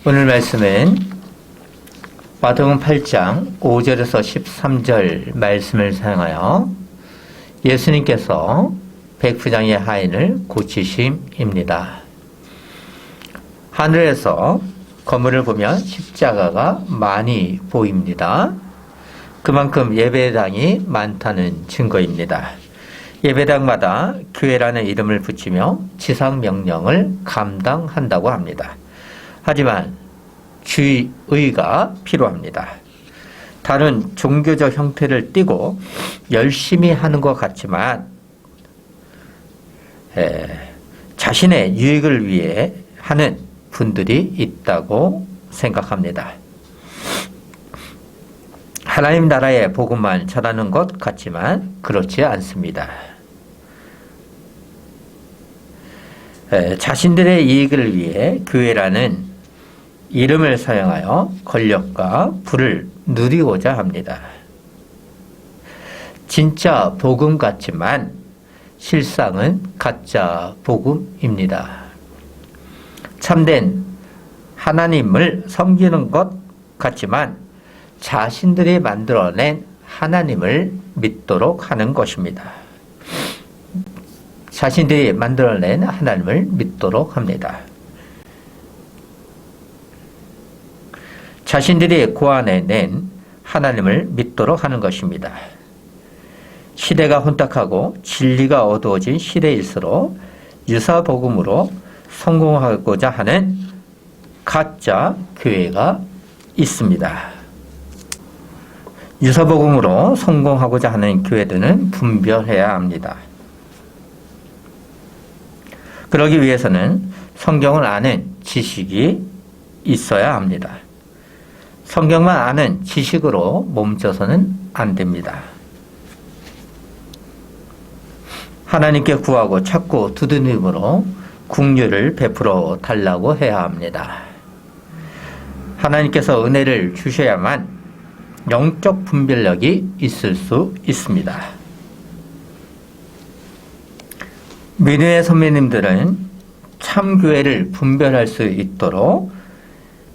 오늘 말씀은 마태복음 8장 5절에서 13절 말씀을 사용하여 예수님께서 백부장의 하인을 고치심입니다. 하늘에서 건물을 보면 십자가가 많이 보입니다. 그만큼 예배당이 많다는 증거입니다. 예배당마다 교회라는 이름을 붙이며 지상명령을 감당한다고 합니다. 하지만 주의가 필요합니다. 다른 종교적 형태를 띠고 열심히 하는 것 같지만 자신의 유익을 위해 하는 분들이 있다고 생각합니다. 하나님 나라의 복음만 전하는 것 같지만 그렇지 않습니다. 자신들의 이익을 위해 교회라는 이름을 사용하여 권력과 부를 누리고자 합니다. 진짜 복음 같지만 실상은 가짜 복음입니다. 참된 하나님을 섬기는 것 같지만 자신들이 만들어낸 하나님을 믿도록 하는 것입니다. 자신들이 만들어낸 하나님을 믿도록 합니다. 자신들이 고안해낸 하나님을 믿도록 하는 것입니다. 시대가 혼탁하고 진리가 어두워진 시대일수록 유사복음으로 성공하고자 하는 가짜 교회가 있습니다. 유사복음으로 성공하고자 하는 교회들은 분별해야 합니다. 그러기 위해서는 성경을 아는 지식이 있어야 합니다. 성경만 아는 지식으로 멈춰서는 안 됩니다. 하나님께 구하고 찾고 두드림으로 긍휼을 베풀어 달라고 해야 합니다. 하나님께서 은혜를 주셔야만 영적 분별력이 있을 수 있습니다. 민우의 선배님들은 참교회를 분별할 수 있도록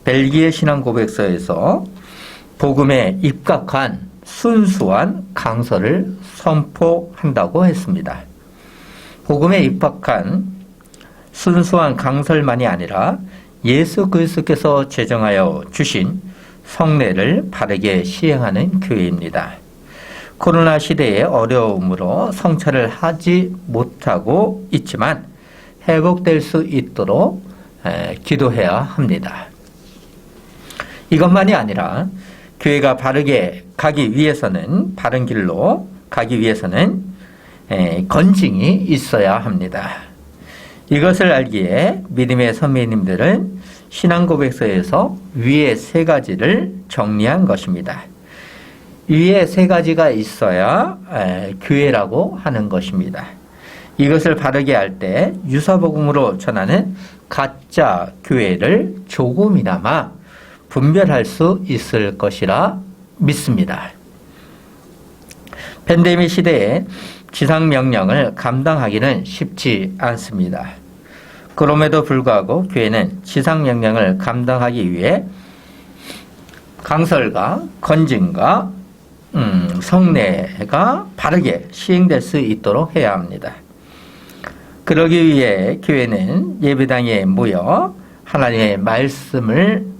벨기에 신앙고백서에서 복음에 입각한 순수한 강설을 선포한다고 했습니다. 복음에 입각한 순수한 강설만이 아니라 예수 그리스도께서 제정하여 주신 성례를 바르게 시행하는 교회입니다. 코로나 시대의 어려움으로 성찰을 하지 못하고 있지만 회복될 수 있도록 기도해야 합니다. 이것만이 아니라 교회가 바르게 가기 위해서는 바른 길로 가기 위해서는 건징이 있어야 합니다. 이것을 알기에 믿음의 선배님들은 신앙고백서에서 위에 세 가지를 정리한 것입니다. 위에 세 가지가 있어야 교회라고 하는 것입니다. 이것을 바르게 할 때 유사복음으로 전하는 가짜 교회를 조금이나마 분별할 수 있을 것이라 믿습니다. 팬데믹 시대에 지상명령을 감당하기는 쉽지 않습니다. 그럼에도 불구하고 교회는 지상명령을 감당하기 위해 강설과 건징과 성례가 바르게 시행될 수 있도록 해야 합니다. 그러기 위해 교회는 예배당에 모여 하나님의 말씀을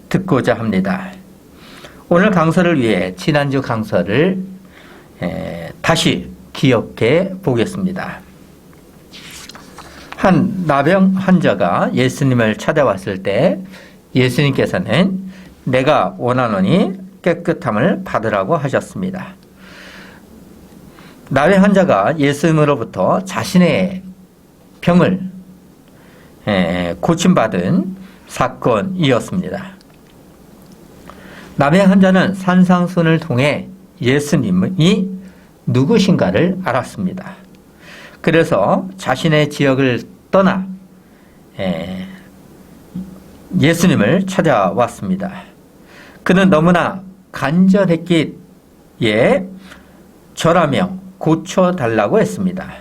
듣고자 합니다. 오늘 강설을 위해 지난주 강설을 다시 기억해 보겠습니다. 한 나병 환자가 예수님을 찾아왔을 때 예수님께서는 내가 원하노니 깨끗함을 받으라고 하셨습니다. 나병 환자가 예수님으로부터 자신의 병을 고침받은 사건이었습니다. 나병 환자는 산상순을 통해 예수님이 누구신가를 알았습니다. 그래서 자신의 지역을 떠나 예수님을 찾아왔습니다. 그는 너무나 간절했기에 절하며 고쳐달라고 했습니다.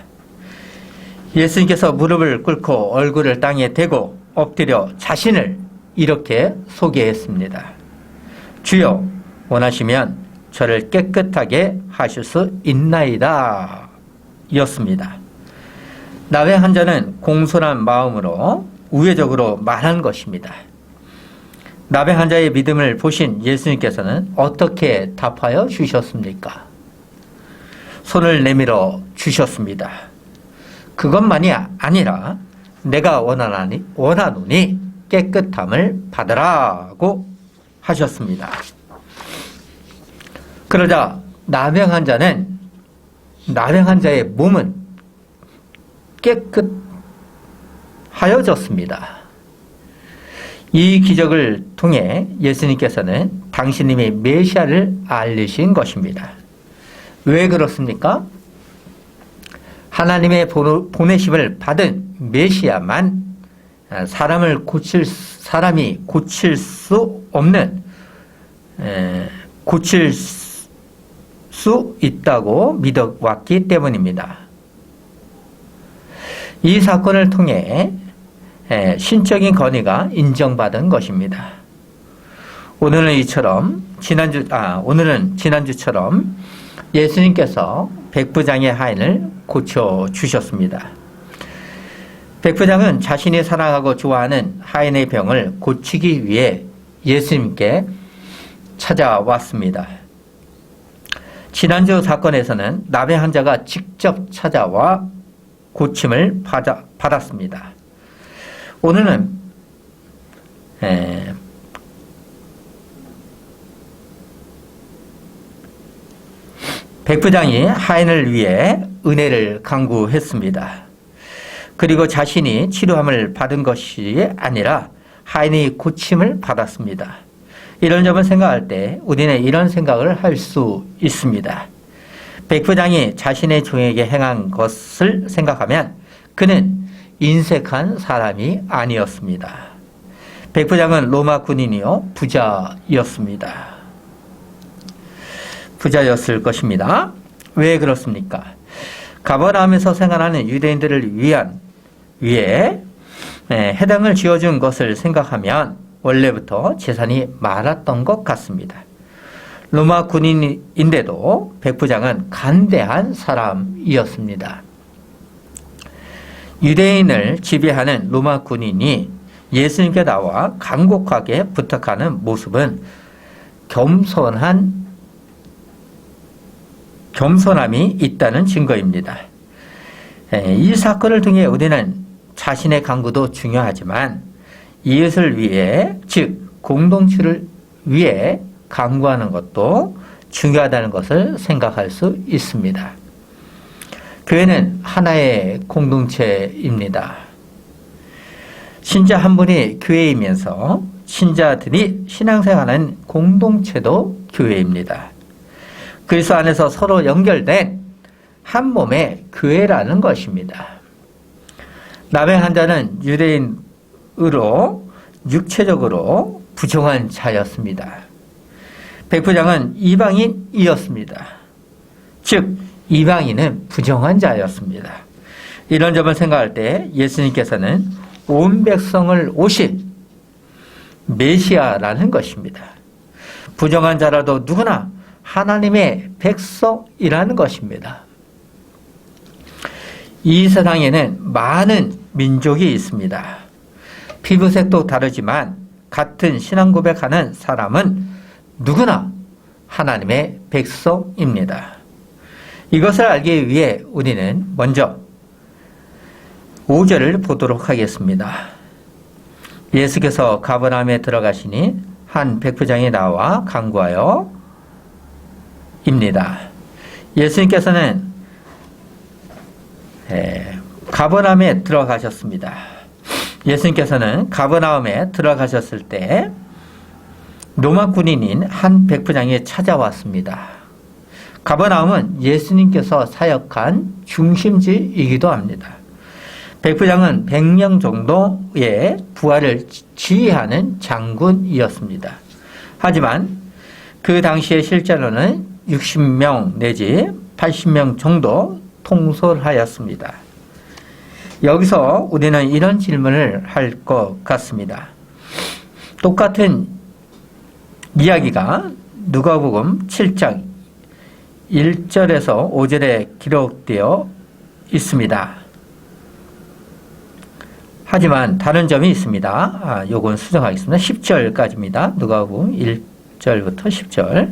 예수님께서 무릎을 꿇고 얼굴을 땅에 대고 엎드려 자신을 이렇게 소개했습니다. 주여, 원하시면 저를 깨끗하게 하실 수 있나이다 였습니다. 나회 환자는 공손한 마음으로 우회적으로 말한 것입니다. 나회 환자의 믿음을 보신 예수님께서는 어떻게 답하여 주셨습니까? 손을 내밀어 주셨습니다. 그것만이 아니라 내가 원하노니 깨끗함을 받으라고 하셨습니다. 그러자 나회 환자의 몸은 깨끗하여졌습니다. 이 기적을 통해 예수님께서는 당신님이 메시아를 알리신 것입니다. 왜 그렇습니까? 하나님의 보내심을 받은 메시아만 사람이 고칠 수 있다고 믿어왔기 때문입니다. 이 사건을 통해 신적인 권위가 인정받은 것입니다. 오늘은 지난주처럼 예수님께서 백부장의 하인을 고쳐 주셨습니다. 백부장은 자신이 사랑하고 좋아하는 하인의 병을 고치기 위해 예수님께 찾아왔습니다. 지난주 사건에서는 나회 환자가 직접 찾아와 고침을 받았습니다. 오늘은 백부장이 하인을 위해 은혜를 강구했습니다. 그리고 자신이 치료함을 받은 것이 아니라 하인이 고침을 받았습니다. 이런 점을 생각할 때 우리는 이런 생각을 할 수 있습니다. 백부장이 자신의 종에게 행한 것을 생각하면 그는 인색한 사람이 아니었습니다. 백부장은 로마 군인이요 부자였을 것입니다. 왜 그렇습니까? 가버나움에서 생활하는 유대인들을 위해 해당을 지어준 것을 생각하면 원래부터 재산이 많았던 것 같습니다. 로마 군인인데도 백부장은 간대한 사람이었습니다. 유대인을 지배하는 로마 군인이 예수님께 나와 간곡하게 부탁하는 모습은 겸손함이 있다는 증거입니다. 이 사건을 통해 우리는 자신의 간구도 중요하지만 이웃을 위해, 즉 공동체를 위해 간구하는 것도 중요하다는 것을 생각할 수 있습니다. 교회는 하나의 공동체입니다. 신자 한 분이 교회이면서 신자들이 신앙생활하는 공동체도 교회입니다. 그리스도 안에서 서로 연결된 한 몸의 교회라는 것입니다. 나회 환자는 유대인으로 육체적으로 부정한 자였습니다. 백부장은 이방인이었습니다. 즉 이방인은 부정한 자였습니다. 이런 점을 생각할 때 예수님께서는 온 백성을 오신 메시아라는 것입니다. 부정한 자라도 누구나 하나님의 백성이라는 것입니다. 이 세상에는 많은 민족이 있습니다. 피부색도 다르지만 같은 신앙 고백하는 사람은 누구나 하나님의 백성입니다. 이것을 알기 위해 우리는 먼저 5절을 보도록 하겠습니다. 예수께서 가버나움에 들어가시니 한 백부장이 나와 간구하여 입니다. 예수님께서는 가버나움에 들어가셨습니다. 예수님께서는 가버나움에 들어가셨을 때 로마 군인인 한 백부장이 찾아왔습니다. 가버나움은 예수님께서 사역한 중심지이기도 합니다. 백부장은 100명 정도의 부하를 지휘하는 장군이었습니다. 하지만 그 당시에 실제로는 60명 내지 80명 정도 통솔하였습니다. 여기서 우리는 이런 질문을 할 것 같습니다. 똑같은 이야기가 누가복음 7장 1절에서 5절에 기록되어 있습니다. 하지만 다른 점이 있습니다. 요건 수정하겠습니다. 10절까지입니다. 누가복음 1절부터 10절.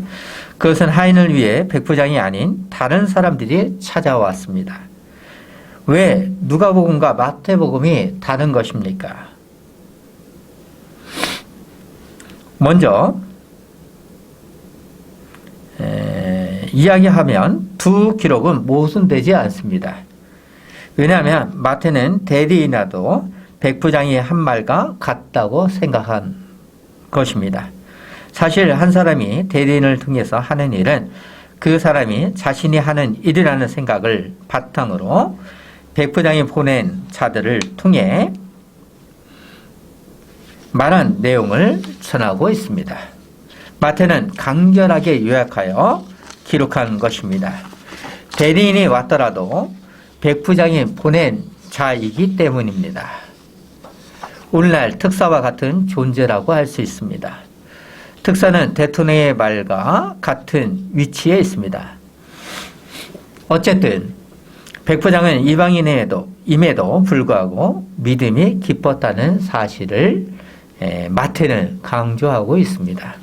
그것은 하인을 위해 백부장이 아닌 다른 사람들이 찾아왔습니다. 왜 누가복음과 마태복음이 다른 것입니까? 먼저 이야기하면 두 기록은 모순되지 않습니다. 왜냐하면 마태는 대리인하도 백부장이 한 말과 같다고 생각한 것입니다. 사실 한 사람이 대리인을 통해서 하는 일은 그 사람이 자신이 하는 일이라는 생각을 바탕으로 백부장이 보낸 자들을 통해 말한 내용을 전하고 있습니다. 마태는 간결하게 요약하여 기록한 것입니다. 대리인이 왔더라도 백부장이 보낸 자이기 때문입니다. 오늘날 특사와 같은 존재라고 할 수 있습니다. 특사는 대통령의 말과 같은 위치에 있습니다. 어쨌든 백부장은 이방인임에도 불구하고 믿음이 깊었다는 사실을 마태는 강조하고 있습니다.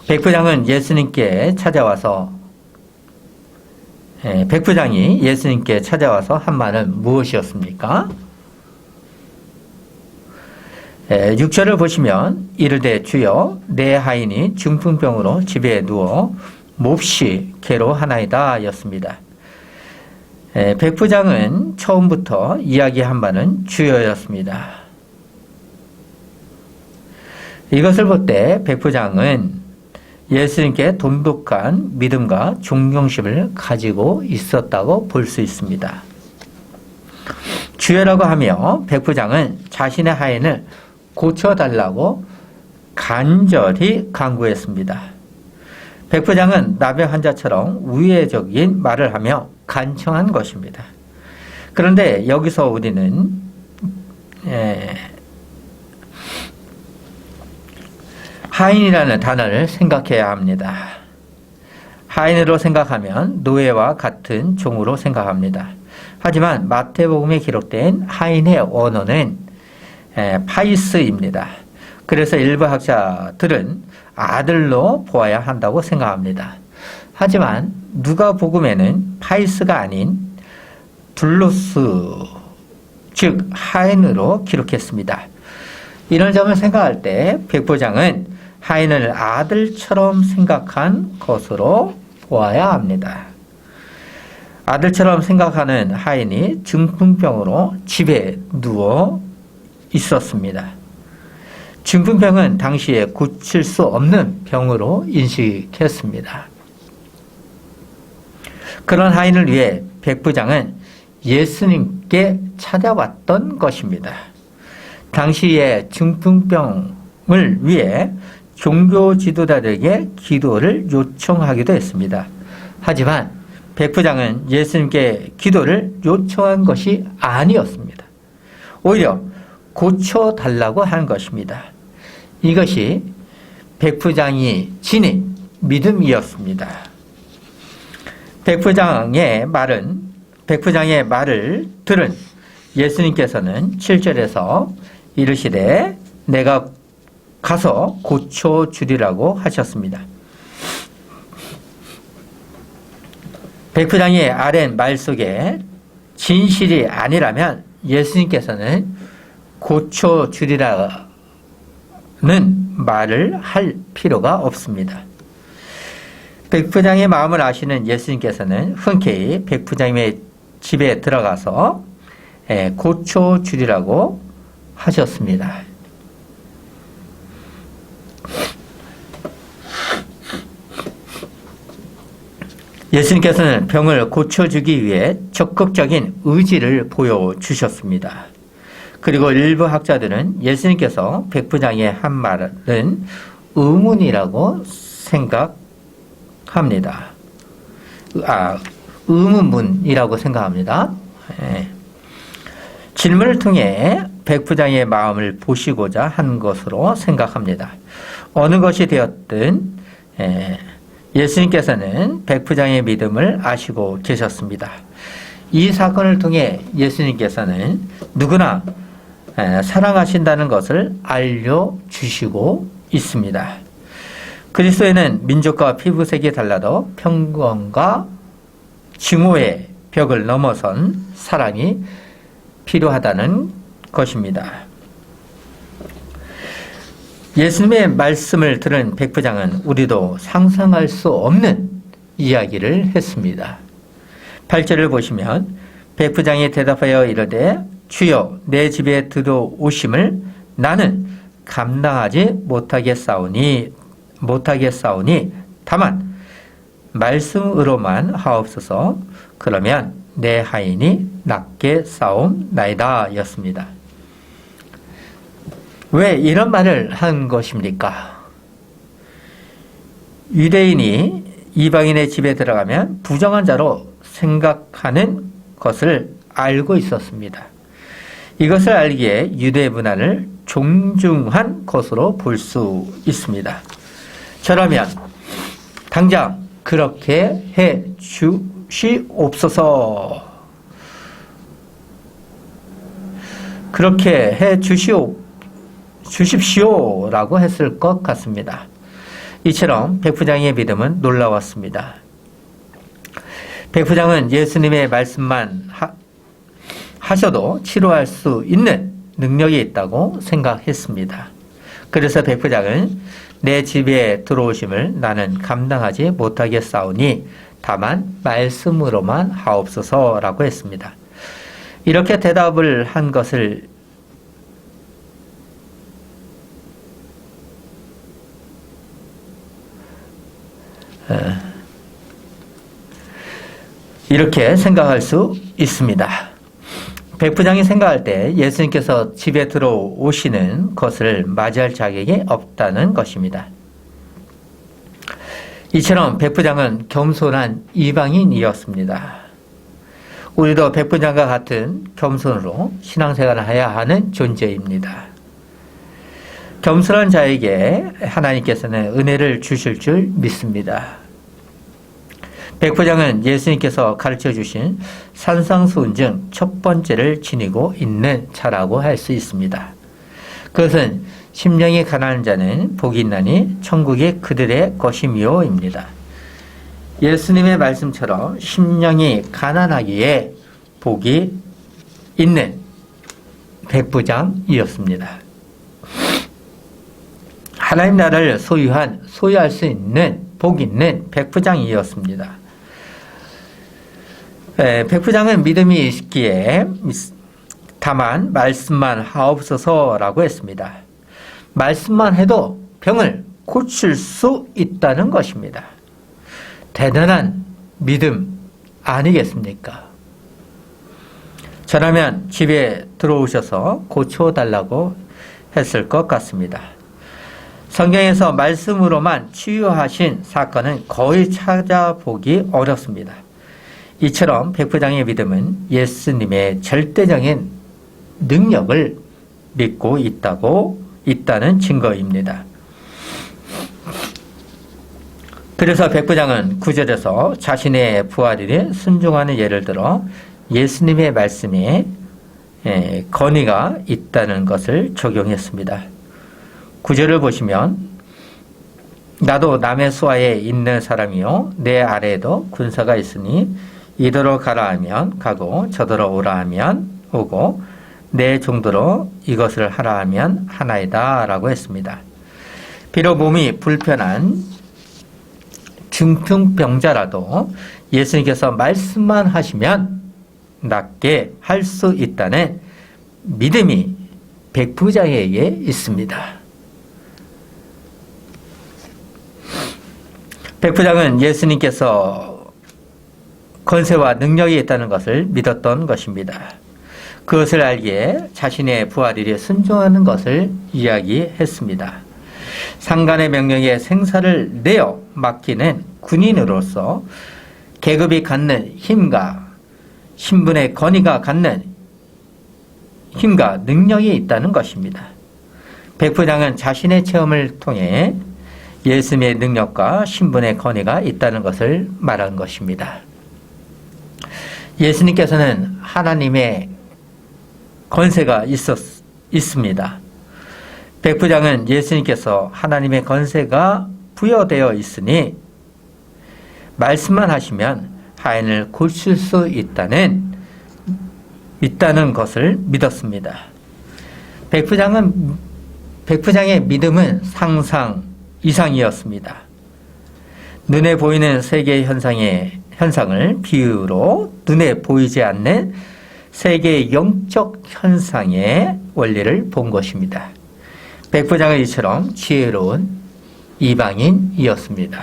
백부장이 예수님께 찾아와서 한 말은 무엇이었습니까? 6절을 보시면 이르되 주여 내 하인이 중풍병으로 집에 누워 몹시 괴로워하나이다 였습니다. 백부장은 처음부터 이야기한 바는 주여였습니다. 이것을 볼 때 백부장은 예수님께 돈독한 믿음과 존경심을 가지고 있었다고 볼 수 있습니다. 주여라고 하며 백부장은 자신의 하인을 고쳐달라고 간절히 간구했습니다. 백부장은 나병 환자처럼 우회적인 말을 하며 간청한 것입니다. 그런데 여기서 우리는 하인이라는 단어를 생각해야 합니다. 하인으로 생각하면 노예와 같은 종으로 생각합니다. 하지만 마태복음에 기록된 하인의 원어는 파이스입니다. 그래서 일부 학자들은 아들로 보아야 한다고 생각합니다. 하지만 누가복음에는 파이스가 아닌 둘로스, 즉 하인으로 기록했습니다. 이런 점을 생각할 때 백부장은 하인을 아들처럼 생각한 것으로 보아야 합니다. 아들처럼 생각하는 하인이 중풍병으로 집에 누워 있었습니다. 중풍병은 당시에 고칠 수 없는 병으로 인식했습니다. 그런 하인을 위해 백부장은 예수님께 찾아왔던 것입니다. 당시에 중풍병을 위해 종교 지도자들에게 기도를 요청하기도 했습니다. 하지만 백부장은 예수님께 기도를 요청한 것이 아니었습니다. 오히려 고쳐달라고 한 것입니다. 이것이 백부장이 지닌 믿음이었습니다. 백부장의 말을 들은 예수님께서는 7절에서 이르시되 내가 가서 고쳐주리라고 하셨습니다. 백부장이 아랜 말 속에 진실이 아니라면 예수님께서는 고쳐주리라는 말을 할 필요가 없습니다. 백부장의 마음을 아시는 예수님께서는 흔쾌히 백부장의 집에 들어가서 고쳐주리라고 하셨습니다. 예수님께서는 병을 고쳐주기 위해 적극적인 의지를 보여주셨습니다. 그리고 일부 학자들은 예수님께서 백부장의 한 말은 의문이라고 생각합니다. 의문문이라고 생각합니다. 질문을 통해 백부장의 마음을 보시고자 한 것으로 생각합니다. 어느 것이 되었든 예수님께서는 백부장의 믿음을 아시고 계셨습니다. 이 사건을 통해 예수님께서는 누구나 사랑하신다는 것을 알려주시고 있습니다. 그리스도에는 민족과 피부색이 달라도 편견과 증오의 벽을 넘어선 사랑이 필요하다는 것입니다. 예수님의 말씀을 들은 백부장은 우리도 상상할 수 없는 이야기를 했습니다. 8절을 보시면 백부장이 대답하여 이르되 주여 내 집에 들어오심을 나는 감당하지 못하겠사오니 다만 말씀으로만 하옵소서. 그러면 내 하인이 낫게 싸움나이다 였습니다. 왜 이런 말을 한 것입니까? 유대인이 이방인의 집에 들어가면 부정한 자로 생각하는 것을 알고 있었습니다. 이것을 알기에 유대 문화를 존중한 것으로 볼 수 있습니다. 저라면 당장 그렇게 해 주시옵소서. 그렇게 해 주십시오라고 했을 것 같습니다. 이처럼 백부장의 믿음은 놀라웠습니다. 백부장은 예수님의 말씀만 하셔도 치료할 수 있는 능력이 있다고 생각했습니다. 그래서 백부장은 내 집에 들어오심을 나는 감당하지 못하겠사오니 다만 말씀으로만 하옵소서라고 했습니다. 이렇게 대답을 한 것을 이렇게 생각할 수 있습니다. 백부장이 생각할 때 예수님께서 집에 들어오시는 것을 맞이할 자격이 없다는 것입니다. 이처럼 백부장은 겸손한 이방인이었습니다. 우리도 백부장과 같은 겸손으로 신앙생활을 해야 하는 존재입니다. 겸손한 자에게 하나님께서는 은혜를 주실 줄 믿습니다. 백부장은 예수님께서 가르쳐 주신 산상수훈 중 첫 번째를 지니고 있는 자라고 할 수 있습니다. 그것은 심령이 가난한 자는 복이 있나니 천국이 그들의 것이미요입니다. 예수님의 말씀처럼 심령이 가난하기에 복이 있는 백부장이었습니다. 하나님 나라를 소유할 수 있는 복 있는 백부장이었습니다. 백부장은 믿음이 있기에 다만 말씀만 하옵소서라고 했습니다. 말씀만 해도 병을 고칠 수 있다는 것입니다. 대단한 믿음 아니겠습니까? 저라면 집에 들어오셔서 고쳐달라고 했을 것 같습니다. 성경에서 말씀으로만 치유하신 사건은 거의 찾아보기 어렵습니다. 이처럼 백부장의 믿음은 예수님의 절대적인 능력을 믿고 있다는 증거입니다. 그래서 백부장은 9절에서 자신의 부하들이 순종하는 예를 들어 예수님의 말씀에 권위가 있다는 것을 적용했습니다. 9절을 보시면 나도 남의 수하에 있는 사람이요 내 아래에도 군사가 있으니 이더러 가라 하면 가고 저더러 오라 하면 오고 내 정도로 이것을 하라 하면 하나이다 라고 했습니다. 비록 몸이 불편한 중풍병자라도 예수님께서 말씀만 하시면 낫게 할 수 있다는 믿음이 백부장에게 있습니다. 백부장은 예수님께서 권세와 능력이 있다는 것을 믿었던 것입니다. 그것을 알기에 자신의 부하들이 순종하는 것을 이야기했습니다. 상관의 명령에 생사를 내어 맡기는 군인으로서 계급이 갖는 힘과 신분의 권위가 갖는 힘과 능력이 있다는 것입니다. 백부장은 자신의 체험을 통해 예수님의 능력과 신분의 권위가 있다는 것을 말한 것입니다. 예수님께서는 하나님의 권세가 있습니다. 백부장은 예수님께서 하나님의 권세가 부여되어 있으니 말씀만 하시면 하인을 고칠 수 있다는 것을 믿었습니다. 백부장의 믿음은 상상 이상이었습니다. 눈에 보이는 세계 현상을 비유로 눈에 보이지 않는 세계의 영적 현상의 원리를 본 것입니다. 백부장은 이처럼 지혜로운 이방인이었습니다.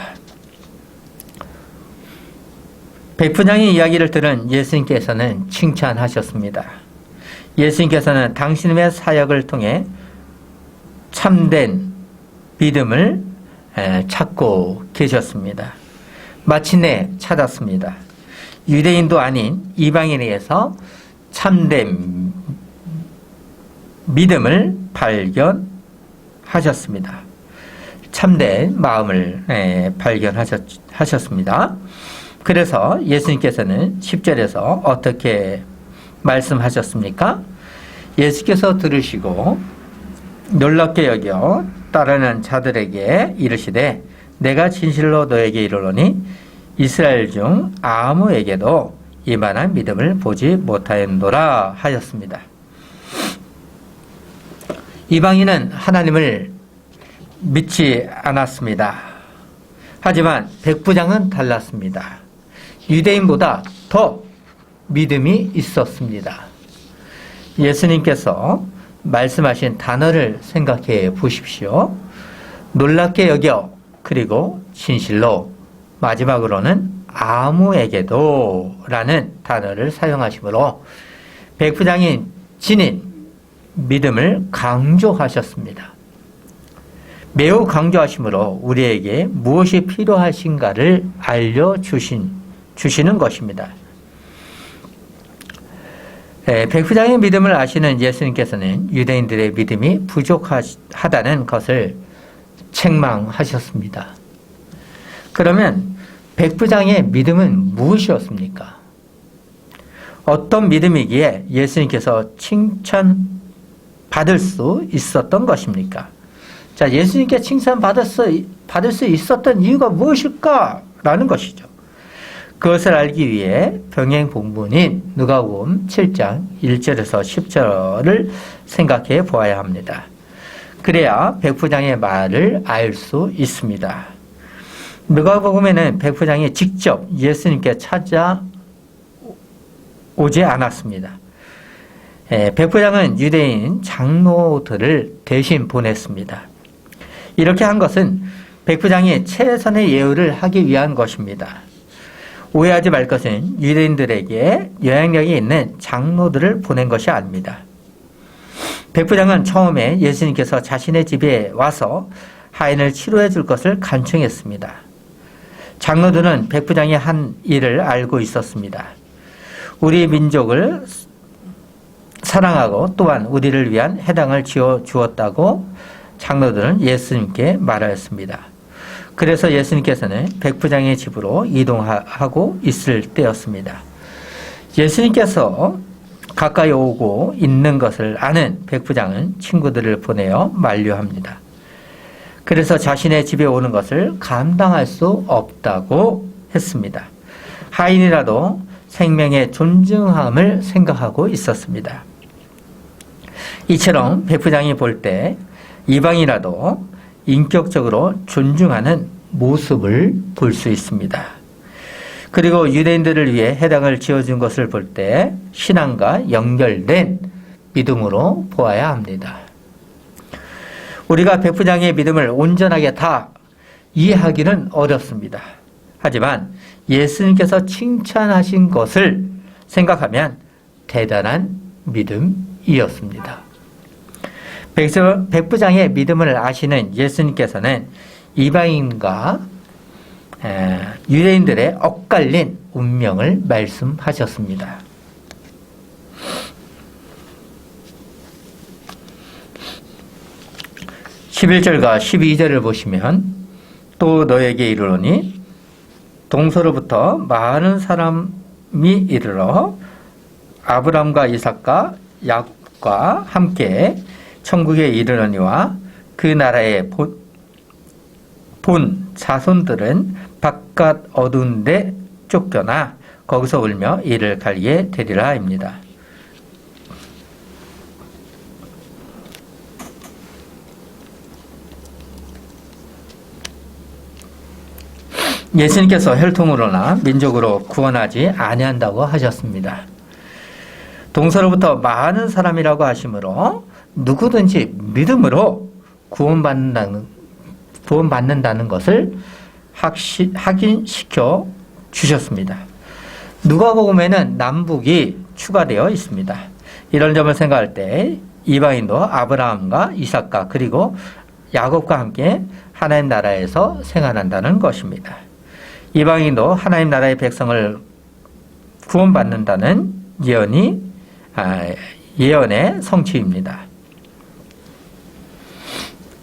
백부장의 이야기를 들은 예수님께서는 칭찬하셨습니다. 예수님께서는 당신의 사역을 통해 참된 믿음을 찾고 계셨습니다. 마침내 찾았습니다. 유대인도 아닌 이방인에게서 참된 믿음을 발견하셨습니다. 참된 마음을 발견하셨습니다. 그래서 예수님께서는 10절에서 어떻게 말씀하셨습니까? 예수께서 들으시고 놀랍게 여겨 따르는 자들에게 이르시되 내가 진실로 너에게 이르노니 이스라엘 중 아무에게도 이만한 믿음을 보지 못하였노라 하셨습니다. 이방인은 하나님을 믿지 않았습니다. 하지만 백부장은 달랐습니다. 유대인보다 더 믿음이 있었습니다. 예수님께서 말씀하신 단어를 생각해 보십시오. 놀랍게 여겨, 그리고 진실로, 마지막으로는 아무에게도 라는 단어를 사용하시므로 백부장이 지닌 믿음을 강조하셨습니다. 매우 강조하시므로 우리에게 무엇이 필요하신가를 알려주시는 것입니다. 백부장의 믿음을 아시는 예수님께서는 유대인들의 믿음이 부족하다는 것을 책망하셨습니다. 그러면 백부장의 믿음은 무엇이었습니까? 어떤 믿음이기에 예수님께서 칭찬받을 수 있었던 것입니까? 자, 예수님께 칭찬받을 수 있었던 이유가 무엇일까? 라는 것이죠. 그것을 알기 위해 병행 본문인 누가복음 7장 1절에서 10절을 생각해 보아야 합니다. 그래야 백부장의 말을 알 수 있습니다. 누가복음에는 백부장이 직접 예수님께 찾아오지 않았습니다. 백부장은 유대인 장로들을 대신 보냈습니다. 이렇게 한 것은 백부장이 최선의 예우를 하기 위한 것입니다. 오해하지 말 것은 유대인들에게 영향력이 있는 장로들을 보낸 것이 아닙니다. 백부장은 처음에 예수님께서 자신의 집에 와서 하인을 치료해 줄 것을 간청했습니다. 장로들은 백부장이 한 일을 알고 있었습니다. 우리 민족을 사랑하고 또한 우리를 위한 해당을 지어 주었다고 장로들은 예수님께 말하였습니다. 그래서 예수님께서는 백부장의 집으로 이동하고 있을 때였습니다. 예수님께서 가까이 오고 있는 것을 아는 백부장은 친구들을 보내어 만류합니다. 그래서 자신의 집에 오는 것을 감당할 수 없다고 했습니다. 하인이라도 생명의 존중함을 생각하고 있었습니다. 이처럼 백부장이 볼 때 이방이라도 인격적으로 존중하는 모습을 볼 수 있습니다. 그리고 유대인들을 위해 해당을 지어준 것을 볼 때 신앙과 연결된 믿음으로 보아야 합니다. 우리가 백부장의 믿음을 온전하게 다 이해하기는 어렵습니다. 하지만 예수님께서 칭찬하신 것을 생각하면 대단한 믿음이었습니다. 백부장의 믿음을 아시는 예수님께서는 이방인과 유대인들의 엇갈린 운명을 말씀하셨습니다. 11절과 12절을 보시면 또 너에게 이르노니 동서로부터 많은 사람이 이르러 아브람과 이삭과 야곱과 함께 천국에 이르러니와 그 나라의 본 자손들은 바깥 어두운 데 쫓겨나 거기서 울며 이를 갈게 되리라 입니다. 예수님께서 혈통으로나 민족으로 구원하지 아니한다고 하셨습니다. 동서로부터 많은 사람이라고 하시므로 누구든지 믿음으로 구원받는다는 것을 확인시켜 주셨습니다. 누가복음에는 남북이 추가되어 있습니다. 이런 점을 생각할 때 이방인도 아브라함과 이삭과 그리고 야곱과 함께 하나님 나라에서 생활한다는 것입니다. 이방인도 하나님 나라의 백성을 구원받는다는 예언의 성취입니다.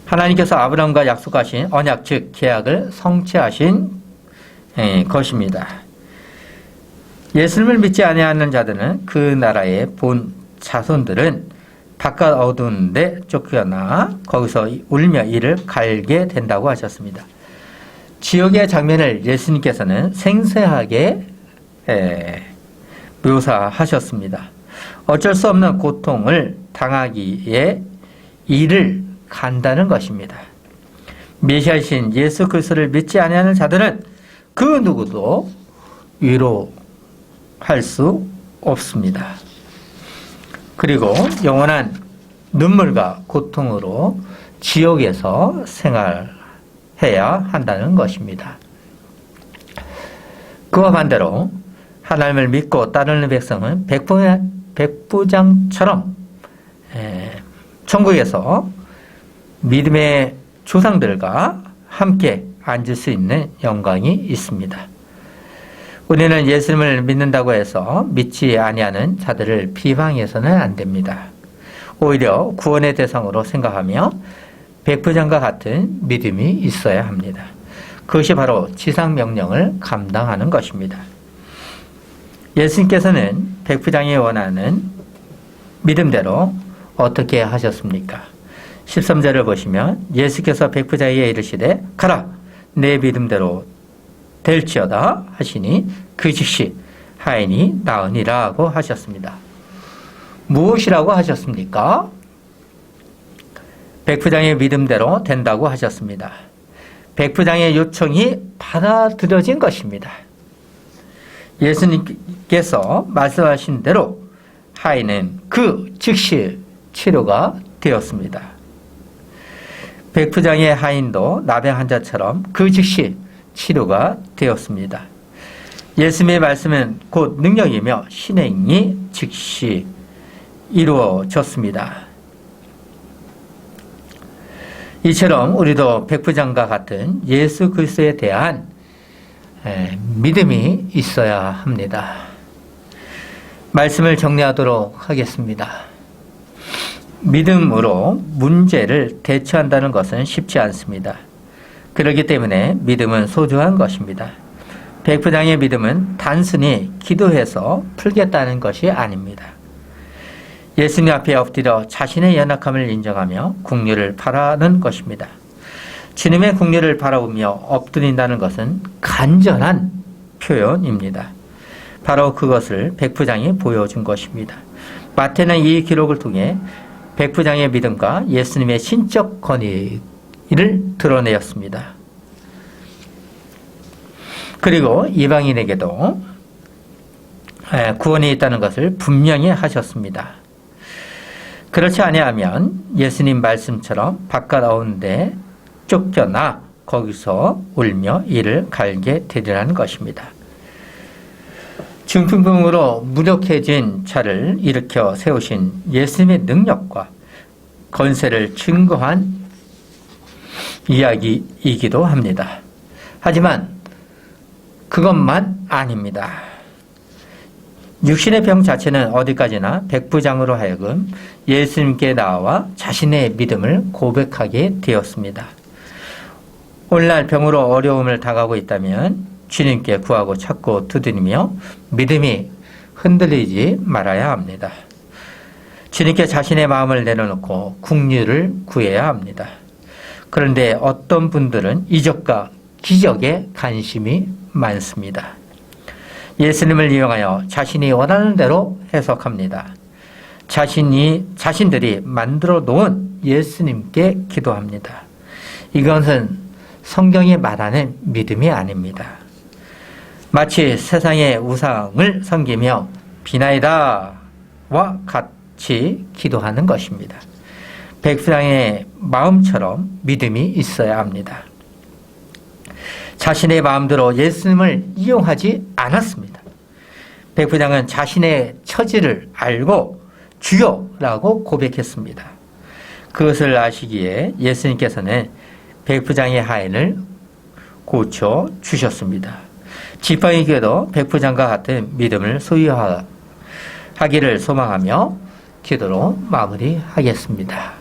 하나님께서 아브라함과 약속하신 언약 즉 계약을 성취하신 것입니다. 예수님을 믿지 아니하는 자들은 그 나라의 본 자손들은 바깥 어두운 데 쫓겨나 거기서 울며 이를 갈게 된다고 하셨습니다. 지옥의 장면을 예수님께서는 생생하게 묘사하셨습니다. 어쩔 수 없는 고통을 당하기에 이를 간다는 것입니다. 메시아이신 예수 그리스도를 믿지 아니하는 자들은 그 누구도 위로할 수 없습니다. 그리고 영원한 눈물과 고통으로 지옥에서 생활해야 한다는 것입니다. 그와 반대로 하나님을 믿고 따르는 백성은 백부장처럼 천국에서 믿음의 조상들과 함께 앉을 수 있는 영광이 있습니다. 우리는 예수님을 믿는다고 해서 믿지 아니하는 자들을 비방해서는 안 됩니다. 오히려 구원의 대상으로 생각하며 백부장과 같은 믿음이 있어야 합니다. 그것이 바로 지상명령을 감당하는 것입니다. 예수님께서는 백부장이 원하는 믿음대로 어떻게 하셨습니까? 13절을 보시면 예수께서 백부장에게 이르시되 가라 내 믿음대로 될지어다 하시니 그 즉시 하인이 나으니라고 하셨습니다. 무엇이라고 하셨습니까? 백부장의 믿음대로 된다고 하셨습니다. 백부장의 요청이 받아들여진 것입니다. 예수님께서 말씀하신 대로 하인은 그 즉시 치료가 되었습니다. 백부장의 하인도 나병 환자처럼 그 즉시 치료가 되었습니다. 예수님의 말씀은 곧 능력이며 신행이 즉시 이루어졌습니다. 이처럼 우리도 백부장과 같은 예수 그리스도에 대한 믿음이 있어야 합니다. 말씀을 정리하도록 하겠습니다. 믿음으로 문제를 대처한다는 것은 쉽지 않습니다. 그렇기 때문에 믿음은 소중한 것입니다. 백부장의 믿음은 단순히 기도해서 풀겠다는 것이 아닙니다. 예수님 앞에 엎드려 자신의 연약함을 인정하며 긍휼을 바라는 것입니다. 주님의 긍휼을 바라보며 엎드린다는 것은 간절한 표현입니다. 바로 그것을 백부장이 보여준 것입니다. 마태는 이 기록을 통해 백부장의 믿음과 예수님의 신적 권위를 드러내었습니다. 그리고 이방인에게도 구원이 있다는 것을 분명히 하셨습니다. 그렇지 아니하면 예수님 말씀처럼 바깥 어운데 쫓겨나 거기서 울며 이를 갈게 되리라는 것입니다. 중풍병으로 무력해진 자를 일으켜 세우신 예수님의 능력과 권세를 증거한 이야기이기도 합니다. 하지만 그것만 아닙니다. 육신의 병 자체는 어디까지나 백부장으로 하여금 예수님께 나와 자신의 믿음을 고백하게 되었습니다. 오늘날 병으로 어려움을 당하고 있다면 주님께 구하고 찾고 두드리며 믿음이 흔들리지 말아야 합니다. 주님께 자신의 마음을 내려놓고 긍휼을 구해야 합니다. 그런데 어떤 분들은 이적과 기적에 관심이 많습니다. 예수님을 이용하여 자신이 원하는 대로 해석합니다. 자신들이 만들어 놓은 예수님께 기도합니다. 이것은 성경이 말하는 믿음이 아닙니다. 마치 세상의 우상을 섬기며 비나이다와 같이 기도하는 것입니다. 백부장의 마음처럼 믿음이 있어야 합니다. 자신의 마음대로 예수님을 이용하지 않았습니다. 백부장은 자신의 처지를 알고 주여라고 고백했습니다. 그것을 아시기에 예수님께서는 백부장의 하인을 고쳐 주셨습니다. 지팡이 교회도 백부장과 같은 믿음을 소유하기를 소망하며 기도로 마무리하겠습니다.